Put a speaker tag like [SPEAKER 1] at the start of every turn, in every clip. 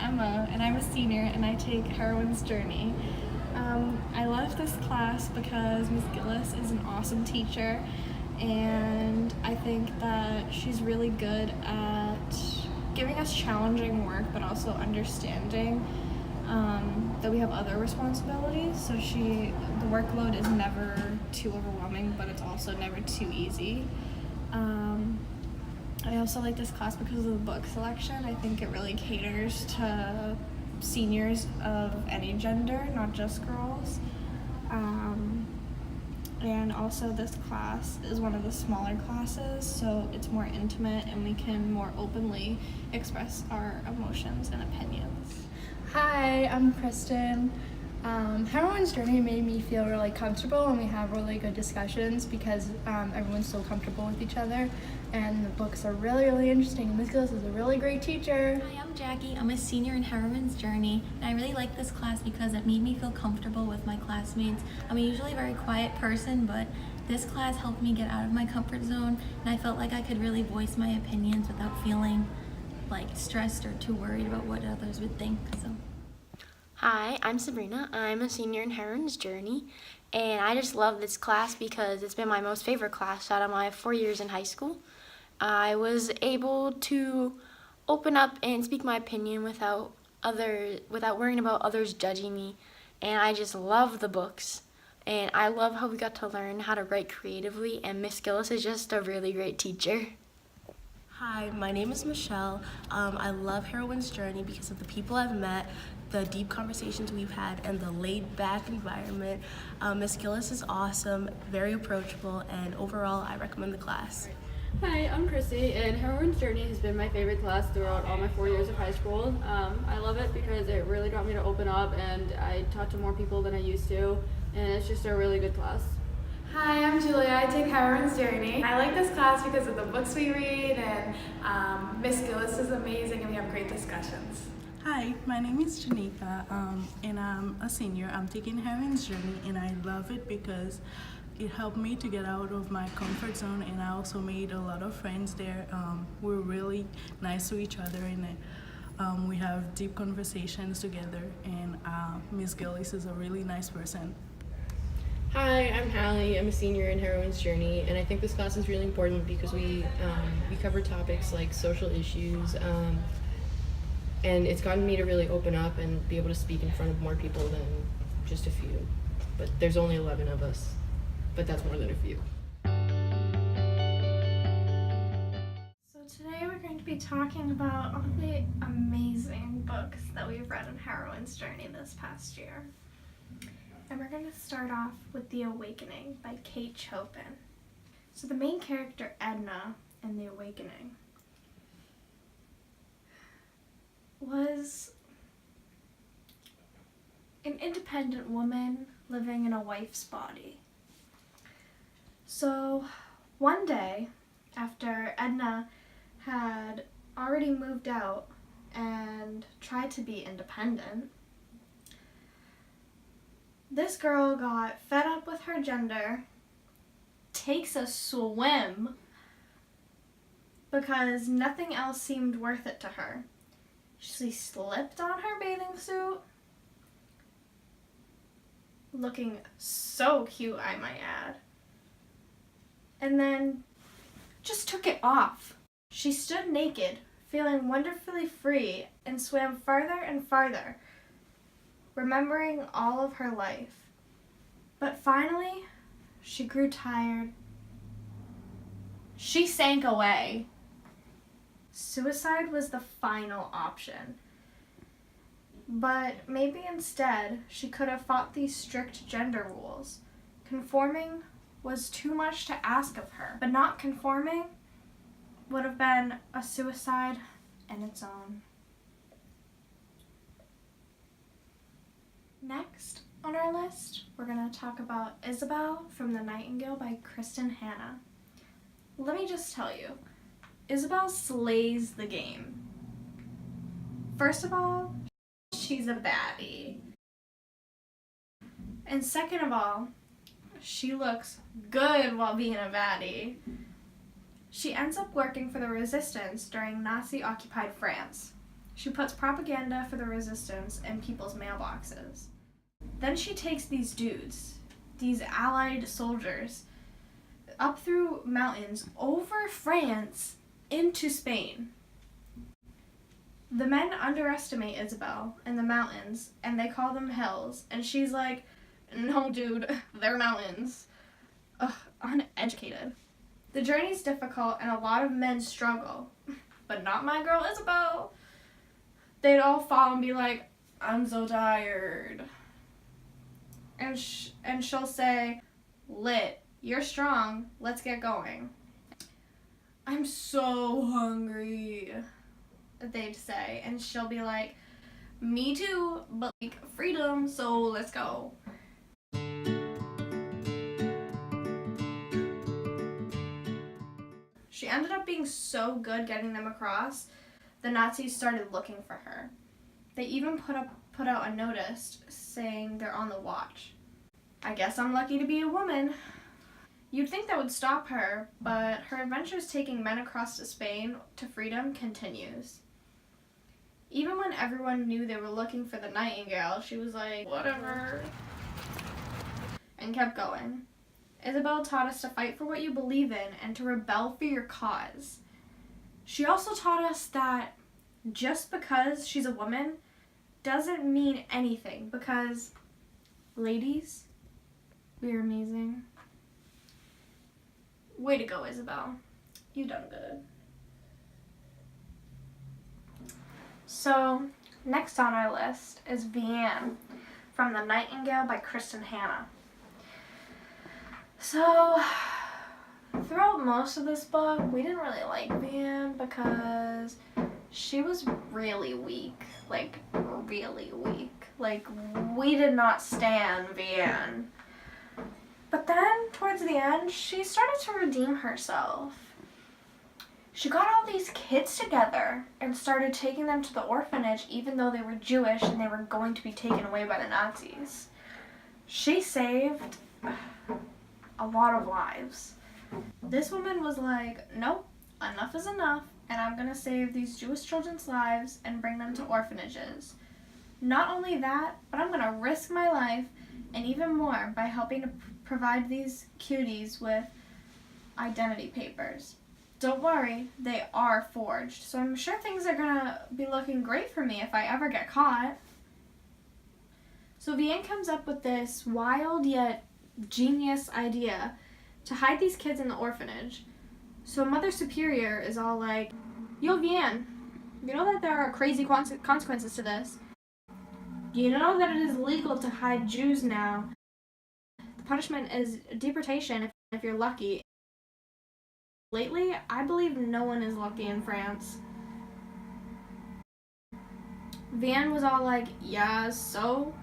[SPEAKER 1] Emma, and I'm a senior, and I take Heroine's Journey. I love this class because Ms. Gillis is an awesome teacher, and I think that she's really good at giving us challenging work, but also understanding that we have other responsibilities. So the workload is never too overwhelming, but it's also never too easy. I also like this class because of the book selection. I think it really caters to seniors of any gender, not just girls. And also this class is one of the smaller classes, so it's more intimate and we can more openly express our emotions and opinions.
[SPEAKER 2] Hi, I'm Kristen. Heroine's Journey made me feel really comfortable, and we have really good discussions because everyone's so comfortable with each other, and the books are really, really interesting. Ms. Gillis is a really great teacher.
[SPEAKER 3] Hi, I'm Jackie. I'm a senior in Heroine's Journey, and I really like this class because it made me feel comfortable with my classmates. I'm usually a very quiet person, but this class helped me get out of my comfort zone, and I felt like I could really voice my opinions without feeling like stressed or too worried about what others would think. So.
[SPEAKER 4] Hi, I'm Sabrina. I'm a senior in Heroine's Journey, and I just love this class because it's been my most favorite class out of my 4 years in high school. I was able to open up and speak my opinion without worrying about others judging me, and I just love the books. And I love how we got to learn how to write creatively, and Miss Gillis is just a really great teacher.
[SPEAKER 5] Hi, my name is Michelle. I love Heroine's Journey because of the people I've met, the deep conversations we've had, and the laid-back environment. Miss Gillis is awesome, very approachable, and overall, I recommend the class.
[SPEAKER 6] Hi, I'm Chrissy, and Heroine's Journey has been my favorite class throughout all my 4 years of high school. I love it because it really got me to open up, and I talk to more people than I used to, and it's just a really good class.
[SPEAKER 7] Hi, I'm Julia. I take Heroine's Journey. I like this class because of the books we read, and Miss Gillis is amazing, and we have great discussions.
[SPEAKER 8] Hi, my name is Janika, and I'm a senior. I'm taking Heroine's Journey, and I love it because it helped me to get out of my comfort zone, and I also made a lot of friends there. We're really nice to each other, and we have deep conversations together, and Miss Gillis is a really nice person.
[SPEAKER 9] Hi, I'm Hallie. I'm a senior in Heroine's Journey, and I think this class is really important because we cover topics like social issues, and it's gotten me to really open up and be able to speak in front of more people than just a few. But there's only 11 of us, but that's more than a few.
[SPEAKER 1] So today we're going to be talking about all the amazing books that we've read in Heroine's Journey this past year. And we're going to start off with The Awakening by Kate Chopin. So the main character, Edna, in The Awakening was an independent woman living in a wife's body. So one day, after Edna had already moved out and tried to be independent, this girl got fed up with her gender, takes a swim because nothing else seemed worth it to her. She slipped on her bathing suit, looking so cute, I might add, and then just took it off. She stood naked, feeling wonderfully free, and swam farther and farther, remembering all of her life. But finally, she grew tired. She sank away. Suicide was the final option. But maybe instead, she could have fought these strict gender rules. Conforming was too much to ask of her, but not conforming would have been a suicide in its own. Next on our list, we're going to talk about Isabel from The Nightingale by Kristen Hanna. Let me just tell you, Isabel slays the game. First of all, she's a baddie. And second of all, she looks good while being a baddie. She ends up working for the resistance during Nazi-occupied France. She puts propaganda for the resistance in people's mailboxes. Then she takes these dudes, these allied soldiers, up through mountains, over France, into Spain. The men underestimate Isabel in the mountains, and they call them hills, and she's like, no dude, they're mountains. Ugh, uneducated. The journey's difficult, and a lot of men struggle, but not my girl Isabel. They'd all fall and be like, I'm so tired. And she'll say, lit, you're strong, let's get going. I'm so hungry, they'd say. And she'll be like, me too, but like freedom, so let's go. She ended up being so good getting them across, the Nazis started looking for her. They even put out a notice saying they're on the watch. I guess I'm lucky to be a woman. You'd think that would stop her, but her adventures taking men across to Spain to freedom continues. Even when everyone knew they were looking for the Nightingale, she was like, whatever, and kept going. Isabel taught us to fight for what you believe in and to rebel for your cause. She also taught us that just because she's a woman doesn't mean anything, because, ladies, we're amazing. Way to go, Isabel. You done good. So, next on our list is Vianne from The Nightingale by Kristen Hanna. So, throughout most of this book, we didn't really like Vianne because she was really weak. Like, really weak. Like, we did not stand Vianne. But then, towards the end, she started to redeem herself. She got all these kids together and started taking them to the orphanage even though they were Jewish and they were going to be taken away by the Nazis. She saved a lot of lives. This woman was like, nope, enough is enough, and I'm going to save these Jewish children's lives and bring them to orphanages. Not only that, but I'm going to risk my life and even more by helping to provide these cuties with identity papers. Don't worry, they are forged, so I'm sure things are going to be looking great for me if I ever get caught. So Vianne comes up with this wild yet genius idea to hide these kids in the orphanage. So Mother Superior is all like, yo Vianne, you know that there are crazy consequences to this. You know that it is legal to hide Jews now. The punishment is deportation if you're lucky. Lately, I believe no one is lucky in France. Vianne was all like, yeah, so?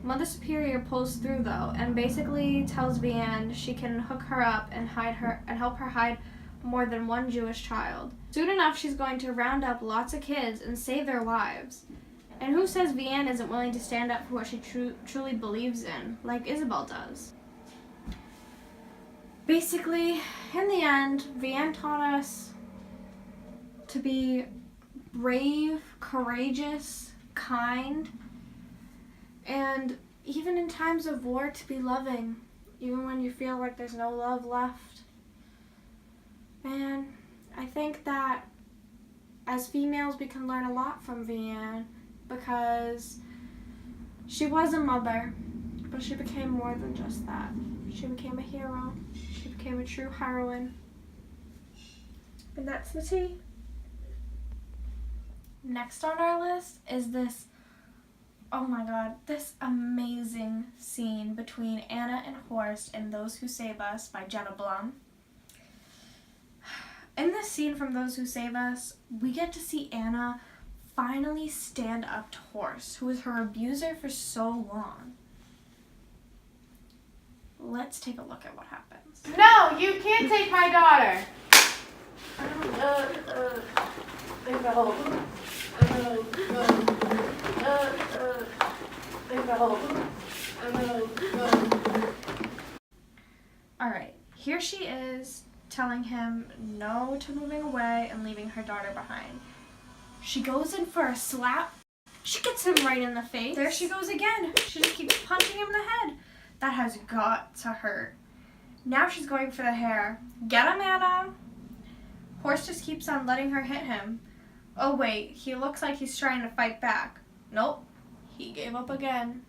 [SPEAKER 1] Mother Superior pulls through though, and basically tells Vianne she can hook her up and help her hide more than one Jewish child. Soon enough, she's going to round up lots of kids and save their lives. And who says Vianne isn't willing to stand up for what she truly believes in, like Isabel does? Basically, in the end, Vianne taught us to be brave, courageous, kind, and even in times of war, to be loving, even when you feel like there's no love left. And I think that as females, we can learn a lot from Vianne because she was a mother, but she became more than just that. She became a hero. She became a true heroine. And that's the tea. Next on our list is this, oh my god, this amazing scene between Anna and Horst in Those Who Save Us by Jenna Blum. In this scene from Those Who Save Us, we get to see Anna finally stand up to Horst, who was her abuser for so long. Let's take a look at what happens.
[SPEAKER 7] No, you can't take my daughter.
[SPEAKER 1] Alright, here she is telling him no to moving away and leaving her daughter behind.
[SPEAKER 10] She goes in for a slap. She gets him right in the face. There she goes again. She just keeps punching him in the head. That has got to hurt. Now she's going for the hair. Get him, Anna. Horse just keeps on letting her hit him. Oh wait, he looks like he's trying to fight back. Nope, he gave up again.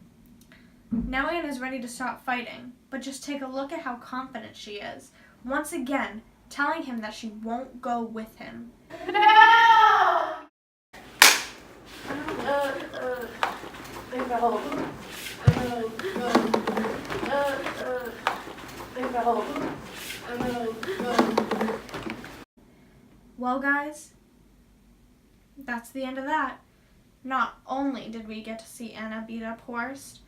[SPEAKER 10] Now Anna's ready to stop fighting, but just take a look at how confident she is. Once again, telling him that she won't go with him. No! Well, guys, that's the end of that. Not only did we get to see Anna beat up Horst,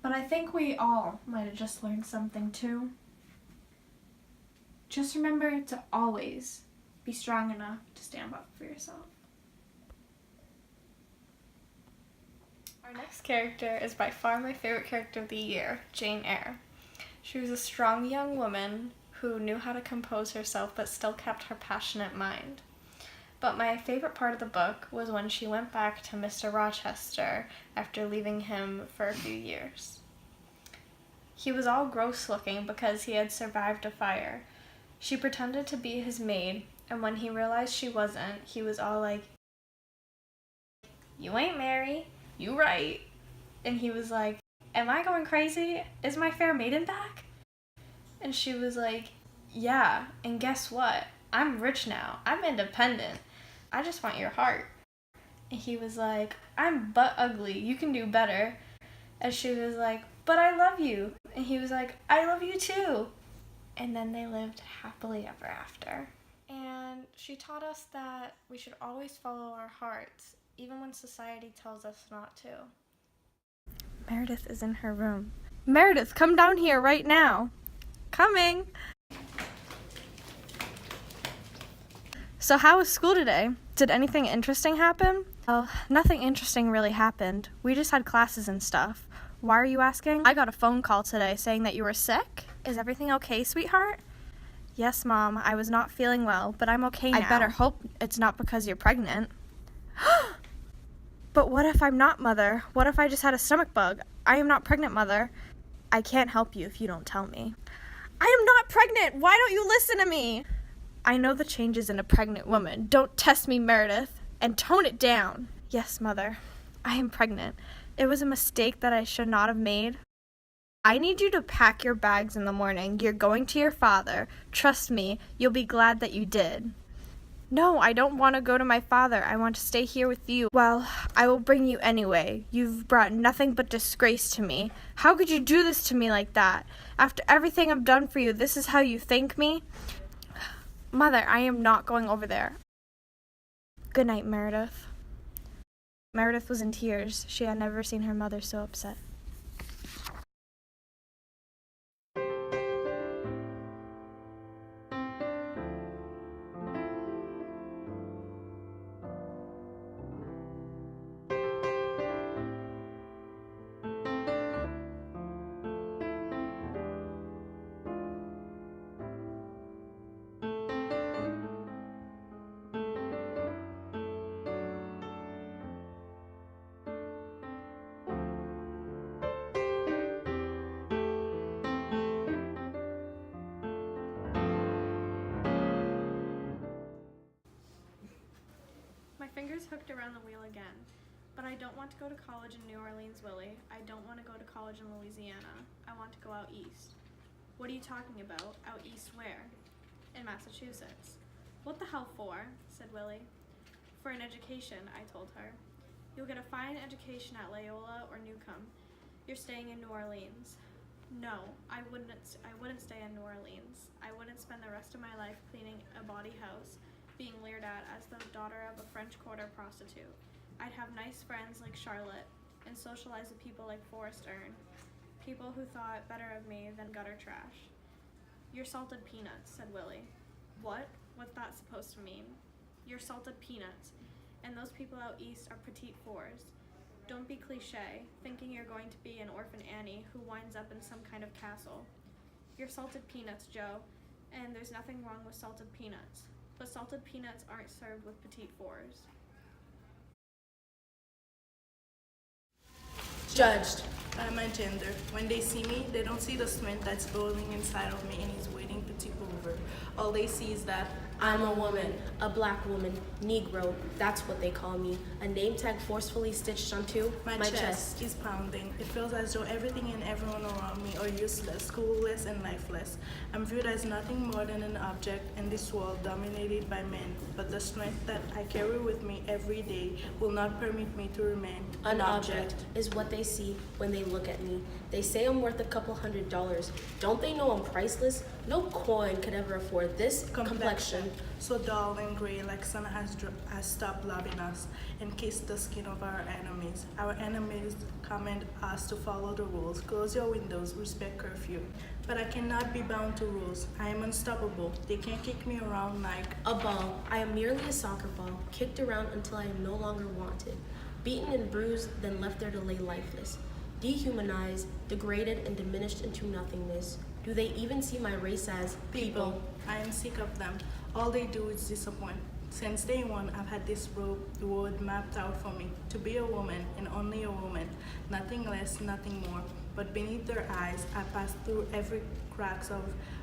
[SPEAKER 10] but I think we all might have just learned something too. Just remember to always be strong enough to stand up for yourself. Our next character is by far my favorite character of the year, Jane Eyre. She was a strong young woman who knew how to compose herself but still kept her passionate mind. But my favorite part of the book was when she went back to Mr. Rochester after leaving him for a few years. He was all gross looking because he had survived a fire. She pretended to be his maid, and when he realized she wasn't, he was all like, "You ain't Mary, you right." And he was like, "Am I going crazy? Is my fair maiden back?" And she was like, "Yeah, and guess what? I'm rich now. I'm independent. I just want your heart." And he was like, "I'm but ugly. You can do better." And she was like, "But I love you." And he was like, "I love you too." And then they lived happily ever after. And she taught us that we should always follow our hearts, even when society tells us not to. Meredith is in her room. Meredith, come down here right now. Coming. So how was school today? Did anything interesting happen? Well, nothing interesting really happened. We just had classes and stuff. Why are you asking? I got a phone call today saying that you were sick. Is everything okay, sweetheart? Yes, Mom. I was not feeling well, but I'm okay now. I better hope it's not because you're pregnant. But what if I'm not, Mother? What if I just had a stomach bug? I am not pregnant, Mother. I can't help you if you don't tell me. I am not pregnant! Why don't you listen to me? I know the changes in a pregnant woman. Don't test me, Meredith. And tone it down. Yes, Mother. I am pregnant. It was a mistake that I should not have made. I need you to pack your bags in the morning. You're going to your father. Trust me, you'll be glad that you did. No, I don't want to go to my father. I want to stay here with you. Well, I will bring you anyway. You've brought nothing but disgrace to me. How could you do this to me like that? After everything I've done for you, this is how you thank me? Mother, I am not going over there. Good night, Meredith. Meredith was in tears. She had never seen her mother so upset. My finger's hooked around the wheel again. But I don't want to go to college in New Orleans, Willie. I don't want to go to college in Louisiana. I want to go out east. What are you talking about? Out east where? In Massachusetts. What the hell for? Said Willie. For an education, I told her. You'll get a fine education at Loyola or Newcomb. You're staying in New Orleans. No, I wouldn't stay in New Orleans. I wouldn't spend the rest of my life cleaning a bawdy house, being leered at as the daughter of a French Quarter prostitute. I'd have nice friends like Charlotte and socialize with people like Forrest Ern, people who thought better of me than gutter trash. You're salted peanuts, said Willie. What? What's that supposed to mean? You're salted peanuts, and those people out east are petite fours. Don't be cliche, thinking you're going to be an orphan Annie who winds up in some kind of castle. You're salted peanuts, Joe, and there's nothing wrong with salted peanuts. but salted peanuts aren't served with petite fours.
[SPEAKER 8] Judged by my gender. When they see me, they don't see the strength that's boiling inside of me and is waiting to tip over. All they see is that
[SPEAKER 5] I'm a woman, a black woman, Negro, that's what they call me. A name tag forcefully stitched onto
[SPEAKER 8] my chest is pounding. It feels as though everything and everyone around me are useless, clueless, and lifeless. I'm viewed as nothing more than an object in this world dominated by men. But the strength that I carry with me every day will not permit me to remain
[SPEAKER 5] An object is what they see when they look at me. They say I'm worth a couple $100. Don't they know I'm priceless? No coin could ever afford this complexion.
[SPEAKER 8] So dull and gray, like sun has stopped loving us and kissed the skin of our enemies. Our enemies command us to follow the rules. Close your windows, respect curfew. But I cannot be bound to rules. I am unstoppable. They can't kick me around like
[SPEAKER 5] A ball. I am merely a soccer ball, kicked around until I am no longer wanted. Beaten and bruised, then left there to lay lifeless. Dehumanized, degraded, and diminished into nothingness. Do they even see my race as people?
[SPEAKER 8] I am sick of them. All they do is disappoint. Since day one, I've had this road mapped out for me. To be a woman, and only a woman. Nothing less, nothing more. But beneath their eyes, I pass through every cracks of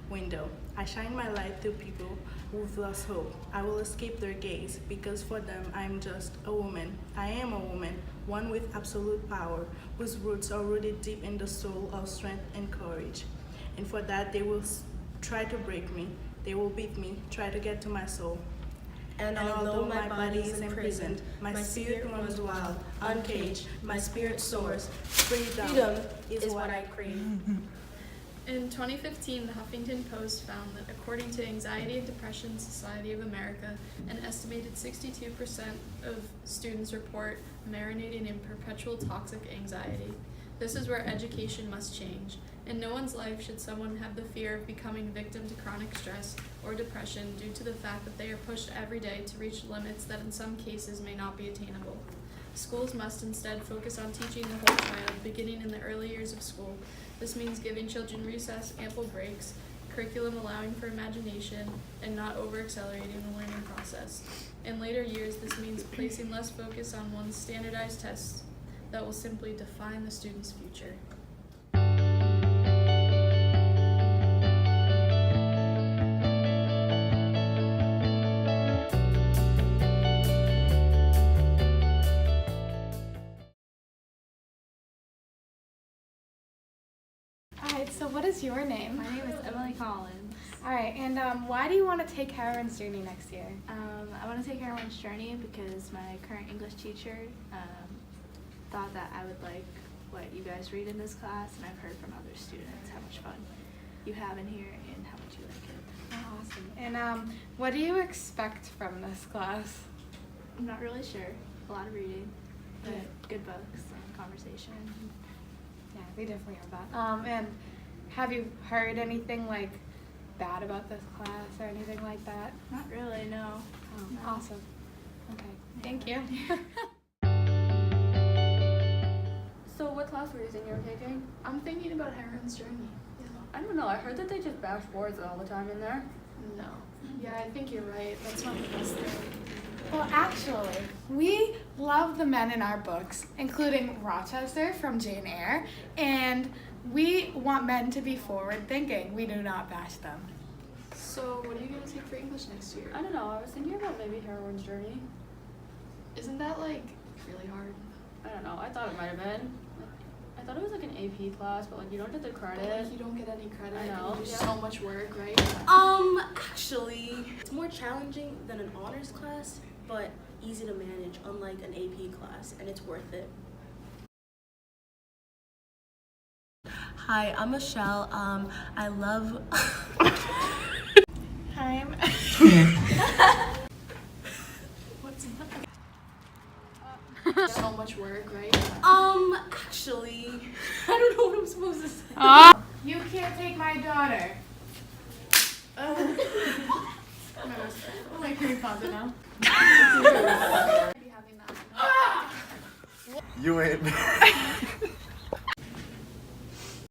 [SPEAKER 8] window. I shine my light to people who've lost hope. I will escape their gaze, because for them, I'm just a woman. I am a woman, one with absolute power, whose roots are rooted deep in the soul of strength and courage. And for that, they will try to break me. They will beat me, try to get to my soul.
[SPEAKER 5] And although my body is imprisoned,
[SPEAKER 8] my spirit runs wild, uncaged, my spirit soars.
[SPEAKER 5] freedom is what I crave.
[SPEAKER 10] In 2015, the Huffington Post found that according to Anxiety and Depression Society of America, an estimated 62% of students report marinating in perpetual toxic anxiety. This is where education must change. In no one's life should someone have the fear of becoming victim to chronic stress or depression due to the fact that they are pushed every day to reach limits that in some cases may not be attainable. Schools must instead focus on teaching the whole child, beginning in the early years of school. This means giving children recess, ample breaks, curriculum allowing for imagination, and not over-accelerating the learning process. In later years, this means placing less focus on one's standardized tests that will simply define the student's future.
[SPEAKER 7] Alright, so what is your name?
[SPEAKER 11] My name is Emily Collins.
[SPEAKER 7] Alright, and why do you want to take Heroine's Journey next year?
[SPEAKER 11] I want to take Heroine's Journey because my current English teacher thought that I would like what you guys read in this class, and I've heard from other students how much fun you have in here and how much you like it.
[SPEAKER 7] Oh, awesome. And what do you expect from this class?
[SPEAKER 11] I'm not really sure. A lot of reading, but good books and conversation.
[SPEAKER 7] Yeah, we definitely have that. And have you heard anything like bad about this class or anything like that?
[SPEAKER 11] Not really, no.
[SPEAKER 7] Oh,
[SPEAKER 11] No.
[SPEAKER 7] awesome. Okay, thank you.
[SPEAKER 6] So what class were you saying you were taking?
[SPEAKER 11] I'm thinking about Heroine's Journey.
[SPEAKER 6] I don't know. I heard that they just bash boards all the time in there.
[SPEAKER 11] No. Yeah, I think you're right. That's not the best thing.
[SPEAKER 7] Well, actually, we love the men in our books, including Rochester from Jane Eyre, and we want men to be forward-thinking. We do not bash them.
[SPEAKER 11] So, what are you going to take for English next year?
[SPEAKER 6] I don't know. I was thinking about maybe Heroine's Journey.
[SPEAKER 11] Isn't that, like, really hard?
[SPEAKER 6] I don't know. I thought it might have been. I thought it was like an AP class, but like you don't get the credit.
[SPEAKER 11] But, like, you don't get any credit.
[SPEAKER 6] I know.
[SPEAKER 11] And you do
[SPEAKER 6] Yeah.
[SPEAKER 11] so much work, right?
[SPEAKER 5] Actually, it's more challenging than an honors class, but easy to manage, unlike an AP class, and it's worth it. Hi, I'm Michelle. I love.
[SPEAKER 7] Hi, I'm
[SPEAKER 11] So much work, right?
[SPEAKER 5] Actually, I don't know what I'm supposed to say.
[SPEAKER 7] You can't take my daughter. Can we pause it now?
[SPEAKER 10] Maybe having that.
[SPEAKER 12] You ain't.